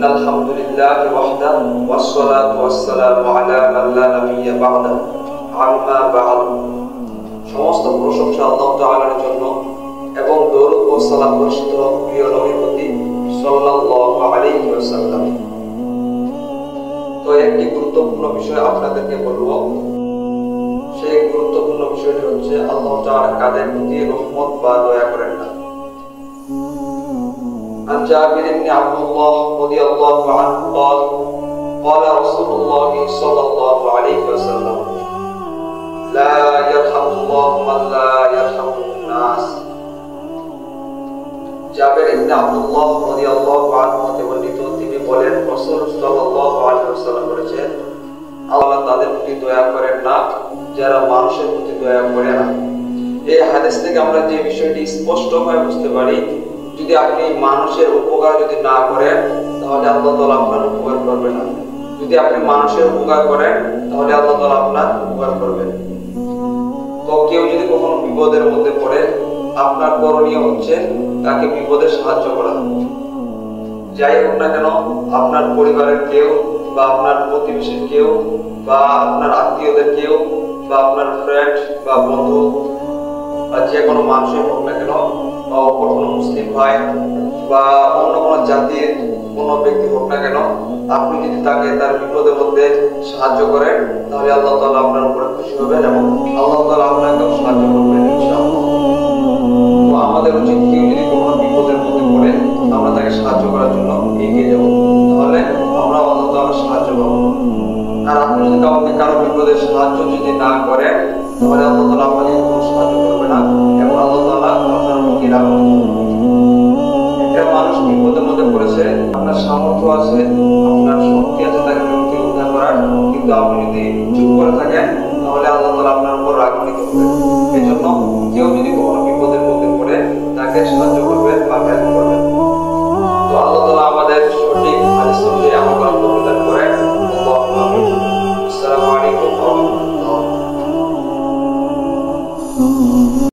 ইন্নাল হামদুলিল্লাহি ওয়াহদাহু ওয়াসসালাতু ওয়াসসালামু আলা মান লা নাবিয়্যা বা'দাহু আম্মা বা'দ। সমস্ত প্রশংসা আল্লাহ তাআলার জন্য এবং দরুদ ও সালাম বর্ষিত হোক প্রিয় নবীর প্রতি সাল্লাল্লাহু আলাইহি ওয়াসাল্লাম। তো একটি গুরুত্বপূর্ণ বিষয় আপনাদেরকে বলবো। সেই গুরুত্বপূর্ণ বিষয়টি হচ্ছে আল্লাহ তাআলা কাদের প্রতি রহমত বা দয়া করেন না। عن جابر بن عبد الله رضي الله عنه قال قال رسول الله صلى الله عليه وسلم لا يرحم الله من لا يرحم الناس। জাবের ইবনে আব্দুল্লাহ রাদিয়াল্লাহু আনহু হতে বর্ণিত, তিনি বলেন রাসূল সাল্লাল্লাহু আলাইহি ওয়াসাল্লাম বলেছেন, আল্লাহ তাদের প্রতি দয়া করেন না যারা মানুষের প্রতি দয়া করে না। এই হাদিস থেকে আমরা যে বিষয়টি স্পষ্টভাবে বুঝতে পারি, যদি আপনি মানুষের উপকার যদি না করেন তাহলে আল্লাহ তাআলা আপনার উপকার করবেন না। যদি আপনি মানুষের উপকার করেন তাহলে আল্লাহ তাআলা আপনার উপকার করবেন। তো কেউ যদি কখনো বিপদের মধ্যে পড়ে, আপনার করণীয় হচ্ছে তাকে বিপদে সাহায্য করা। যাই হোক না কেন, আপনার পরিবারের কেউ বা আপনার প্রতিবেশীর কেউ বা আপনার আত্মীয়দের কেউ বা আপনার ফ্রেন্ড বা বন্ধু বা যে কোনো মানুষের হোক না কেন, বা অপর কোনো মুসলিম ভাই বা অন্য কোনো জাতির কোনো ব্যক্তি হোক না কেন, আপনি যদি তাকে তার বিপদের মধ্যে সাহায্য করেন তাহলে আল্লাহ তাআলা আপনার উপরে খুশি হবেন এবং আল্লাহ তাআলা আপনাকে সাহায্য করবেন ইনশাআল্লাহ। তো আমাদের উচিত কেউ যদি কোনো বিপদের মধ্যে পড়ে আমরা তাকে সাহায্য করার জন্য এগিয়ে যাব, তাহলে আমরা আল্লাহ তাআলার সাহায্য পাবো। আর আপনি যদি কারো বিপদের সাহায্য যদি না করেন তাহলে আল্লাহ তাআলা আপনাকে কোনো সাহায্য করবে না এবং আল্লাহ তাআলা আপনার উপর রাখবেন। একটা মানুষ বিপদের মধ্যে পড়েছে, আপনার সামর্থ্য আছে, আপনার শক্তি আছে তাকে উদ্ধার করার, কিন্তু আপনি যদি চুপ করে থাকেন তাহলে আল্লাহ তাআলা আপনার উপর রাগান্বিত হবেন। এজন্য কেউ যদি কোনো বিপদের মধ্যে পড়ে তাকে সাহায্য